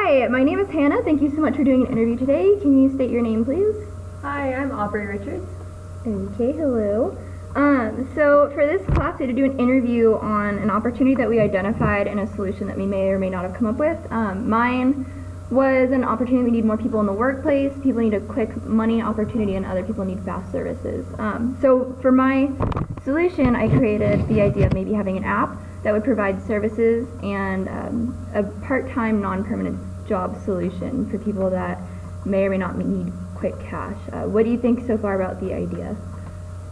Hi, my name is Hannah. Thank you so much for doing an interview today. Can you state your name, please? Hi, I'm Aubree Richards. Okay, hello. So for this class, we had to do an interview on an opportunity that we identified and a solution that we may or may not have come up with. Mine was an opportunity we need more people in the workplace. People need a quick money opportunity, and other people need fast services. So for my solution, I created the idea of maybe having an app that would provide services and a part-time, non-permanent job solution for people that may or may not need quick cash. What do you think so far about the idea?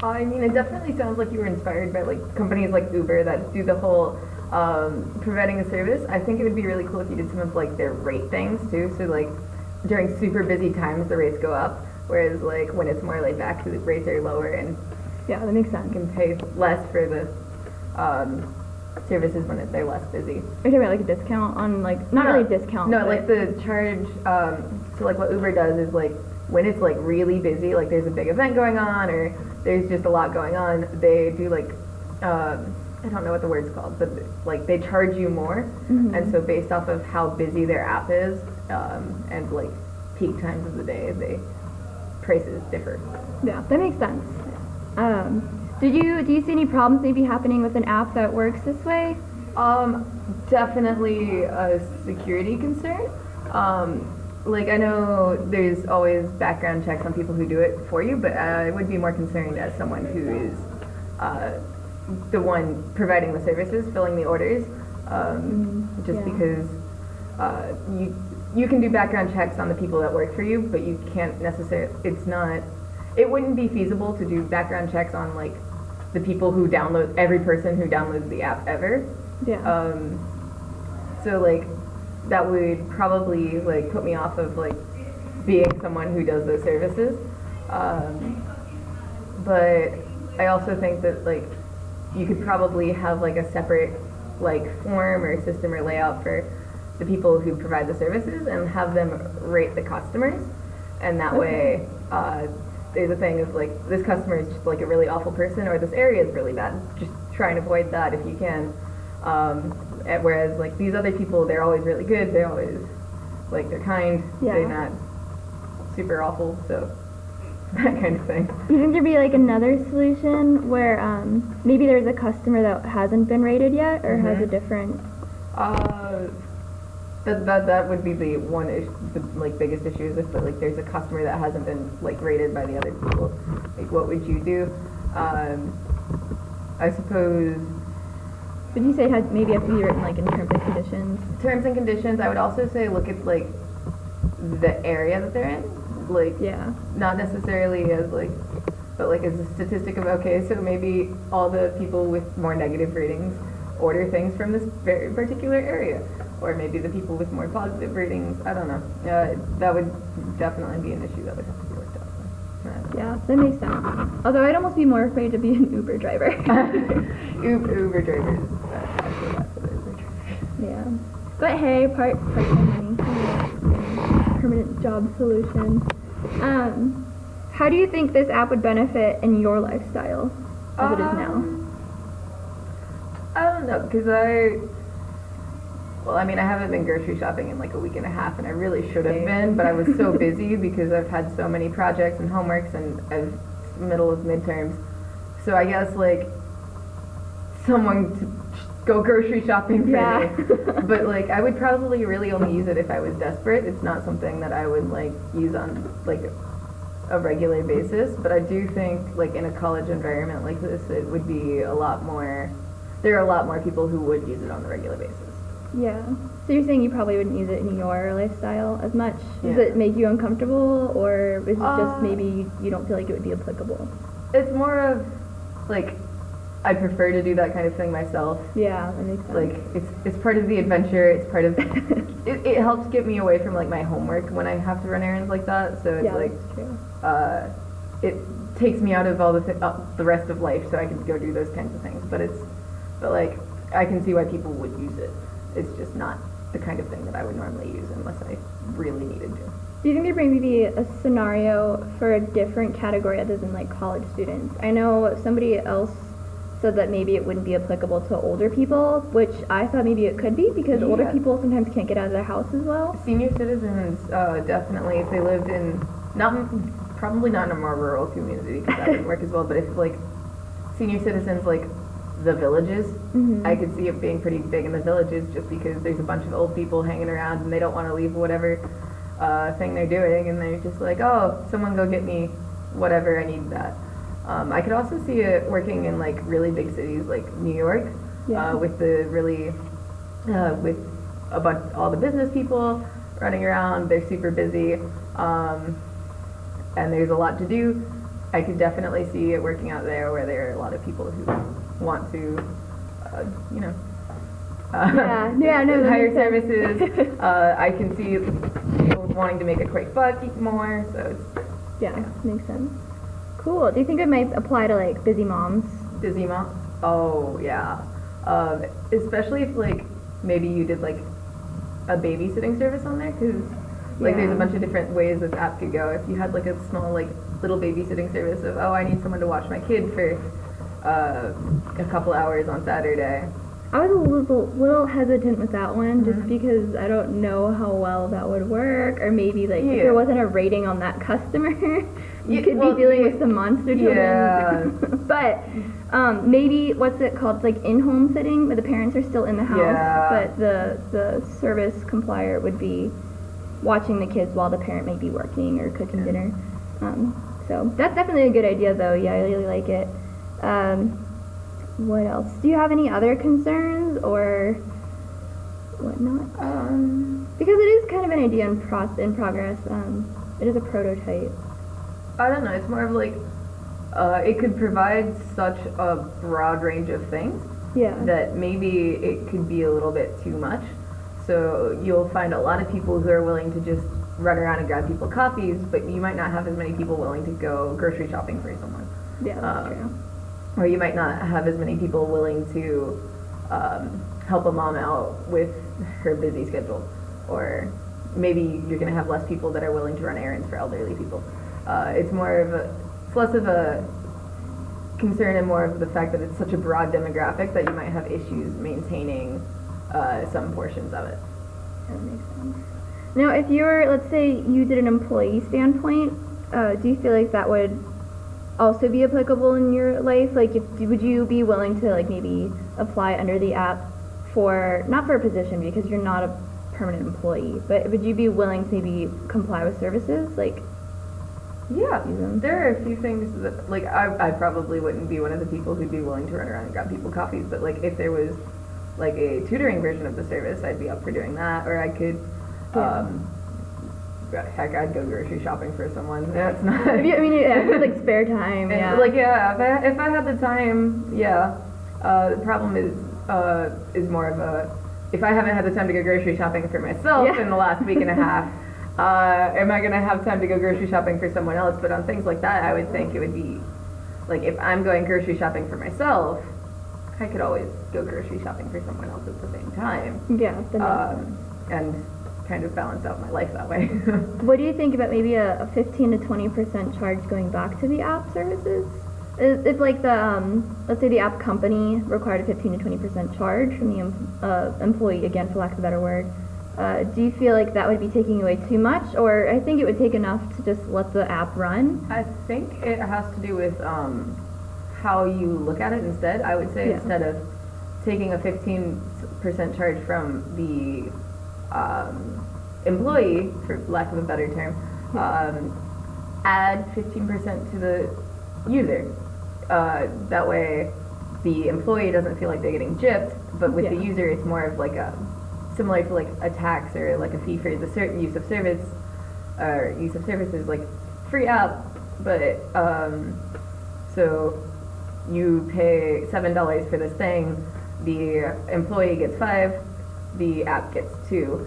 I mean, it definitely sounds like you were inspired by like companies like Uber that do the whole providing a service. I think it would be really cool if you did some of like their rate things too. So like during super busy times, the rates go up, whereas like when it's more laid back, the rates are lower, and Yeah, that makes sense. you can pay less for the services when they're less busy. Are you talking about like a discount on like, not really a discount. No, but like the charge. So like what Uber does is like when it's like really busy, like there's a big event going on or there's just a lot going on, they do like I don't know what the word's called, but like they charge you more, and so based off of how busy their app is and like peak times of the day, prices differ. Yeah, that makes sense. Do you see any problems maybe happening with an app that works this way? Definitely a security concern. Like I know there's always background checks on people who do it for you, but I would be more concerned as someone who is the one providing the services, filling the orders, because you can do background checks on the people that work for you, but you can't necessarily. It wouldn't be feasible to do background checks on like the people who download every person who downloads the app ever. Yeah. So like that would probably like put me off of like being someone who does those services. But I also think that like you could probably have like a separate like form or system or layout for the people who provide the services and have them rate the customers, and that way there's a thing of like this customer is just like a really awful person, or this area is really bad. Just try and avoid that if you can. Whereas like these other people, they're always really good. They're always like they're kind. Yeah. They're not super awful. So that kind of thing. You think there'd be like another solution where maybe there's a customer that hasn't been rated yet or has a different? That would be the one the like biggest issue is if like there's a customer that hasn't been like rated by the other people. Like what would you do? I suppose. Would you say it had maybe have to be written like in terms and conditions? Terms and conditions. I would also say look at like the area that they're in. Like not necessarily as like, but like as a statistic of okay, so maybe all the people with more negative ratings order things from this very particular area, or maybe the people with more positive ratings. I don't know. That would definitely be an issue that would have to be worked out. Yeah, that makes sense. Although I'd almost be more afraid to be an Uber driver. Uber drivers. Actually, that's what Uber drivers. Yeah. But hey, part-time money, permanent job solution. How do you think this app would benefit in your lifestyle as it is now? I don't know, because I mean, I haven't been grocery shopping in like a week and a half, and I really should have been, but I was so busy because I've had so many projects and homeworks and I'm middle of midterms. So I guess like someone to go grocery shopping for me. But like I would probably really only use it if I was desperate. It's not something that I would like use on like a regular basis, but I do think like in a college environment like this, it would be a lot more. There are a lot more people who would use it on a regular basis. Yeah. So you're saying you probably wouldn't use it in your lifestyle as much? Yeah. Does it make you uncomfortable, or is it just maybe you don't feel like it would be applicable? It's more of like I prefer to do that kind of thing myself. Yeah, that makes sense. Like it's part of the adventure. It's part of it helps get me away from like my homework when I have to run errands like that. So it's like that's true. It takes me out of all the rest of life, so I can go do those kinds of things. But like I can see why people would use it. It's just not the kind of thing that I would normally use unless I really needed to. Do you think there may be a scenario for a different category other than like college students? I know somebody else said that maybe it wouldn't be applicable to older people, which I thought maybe it could be because older Yeah. people sometimes can't get out of their house as well. Senior citizens, definitely, if they lived in, probably not in a more rural community, because that wouldn't work as well, but if like senior citizens, like the villages, I could see it being pretty big in the villages just because there's a bunch of old people hanging around and they don't want to leave whatever thing they're doing, and they're just like, oh, someone go get me whatever, I need that. I could also see it working in like really big cities like New York, Yeah. with the really, with all the business people running around, they're super busy, and there's a lot to do. I could definitely see it working out there where there are a lot of people who want to, you know, Yeah, no, that higher makes sense. services. I can see people wanting to make a quick buck, eat more, so it's Yeah, makes sense. Cool. Do you think it might apply to like busy moms? busy mom. Oh, yeah. Especially if like maybe you did like a babysitting service on there, because like there's a Yeah. bunch of different ways this app could go. If you had like a small like little babysitting service of, oh, I need someone to watch my kid for a couple hours on Saturday. I was a little hesitant with that one just because I don't know how well that would work, or maybe like if Yeah. there wasn't a rating on that customer, you Yeah, could well, be dealing yeah. with some monster children. Yeah. But maybe what's it called? It's like in-home sitting, where the parents are still in the house, Yeah. but the service complier would be watching the kids while the parent may be working or cooking dinner. So that's definitely a good idea, though. Yeah, I really like it. What else? Do you have any other concerns or whatnot? Because it is kind of an idea in progress. It is a prototype. I don't know. It's more of like it could provide such a broad range of things Yeah. that maybe it could be a little bit too much. So you'll find a lot of people who are willing to just run around and grab people coffees, but you might not have as many people willing to go grocery shopping for someone. Yeah, that's true. Or you might not have as many people willing to help a mom out with her busy schedule. Or maybe you're going to have less people that are willing to run errands for elderly people. It's less of a concern and more of the fact that it's such a broad demographic that you might have issues maintaining some portions of it. That makes sense. Now, if you were, let's say, you did an employee standpoint, do you feel like that would also be applicable in your life? Like, would you be willing to like maybe apply under the app for not for a position because you're not a permanent employee, but would you be willing to maybe comply with services like? Yeah, Mhm. there are a few things that, like, I probably wouldn't be one of the people who'd be willing to run around and grab people coffees, but, like, if there was, like, a tutoring version of the service, I'd be up for doing that, or I could, heck, I'd go grocery shopping for someone. That's not... I mean, yeah, if it's like spare time, And, yeah. like, yeah, if I had the time, yeah. The problem is more of a, if I haven't had the time to go grocery shopping for myself Yeah. in the last week and a half, am I going to have time to go grocery shopping for someone else? But on things like that, I would think it would be, like, if I'm going grocery shopping for myself, I could always go grocery shopping for someone else at the same time. Yeah, that makes sense. And kind of balance out my life that way. What do you think about maybe a 15 to 20% charge going back to the app services? If like the, let's say the app company required a 15 to 20% charge from the employee, again, for lack of a better word, do you feel like that would be taking away too much? Or I think it would take enough to just let the app run? I think it has to do with how you look at it instead. I would say Yeah. instead of taking a 15% charge from the employee, for lack of a better term, add 15% to the user. That way the employee doesn't feel like they're getting gypped, but with the Yeah. user it's more of like a, similar to like a tax or like a fee for the certain use of service, or use of services, like free app, but so you pay $7 for this thing, the employee gets 5, the app gets 2.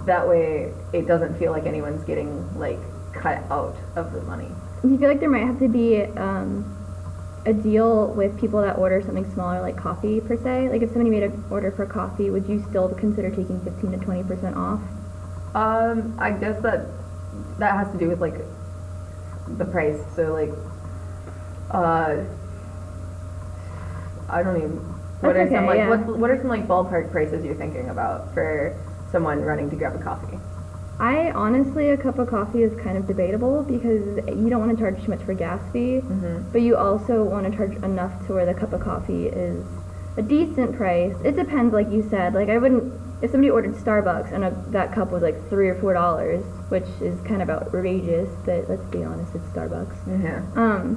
That way it doesn't feel like anyone's getting like cut out of the money. Do you feel like there might have to be a deal with people that order something smaller like coffee per se? Like if somebody made an order for coffee, would you still consider taking 15 to 20% off? I guess that has to do with like the price. So like I don't even. What That's are some okay, like yeah. what are some like ballpark prices you're thinking about for someone running to grab a coffee? I honestly, a cup of coffee is kind of debatable because you don't want to charge too much for gas fee, but you also want to charge enough to where the cup of coffee is a decent price. It depends, like you said. Like I wouldn't, if somebody ordered Starbucks and that cup was like $3 or $4, which is kind of outrageous, but let's be honest, it's Starbucks. Yeah.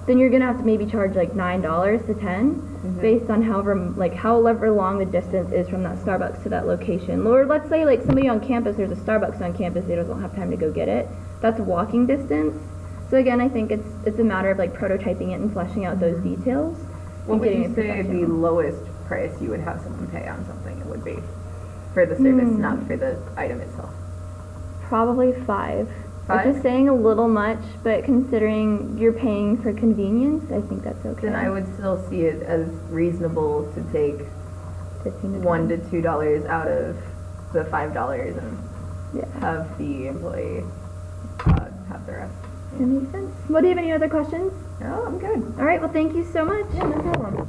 Then you're gonna have to maybe charge like $9 to 10 based on however long the distance is from that Starbucks to that location. Or let's say like somebody on campus, there's a Starbucks on campus, they don't have time to go get it. That's walking distance. So again, I think it's a matter of like prototyping it and fleshing out those details. What and would getting you it say the professional. lowest price you would have someone pay on something it would be for the service, not for the item itself? Probably 5. Five? Which is saying a little much, but considering you're paying for convenience, I think that's okay. Then I would still see it as reasonable to take 15 to $1 20. to $2 out of the $5 and Yeah. have the employee have the rest. That makes sense. Well, do you have any other questions? No, I'm good. All right, well, thank you so much. Yeah, no problem.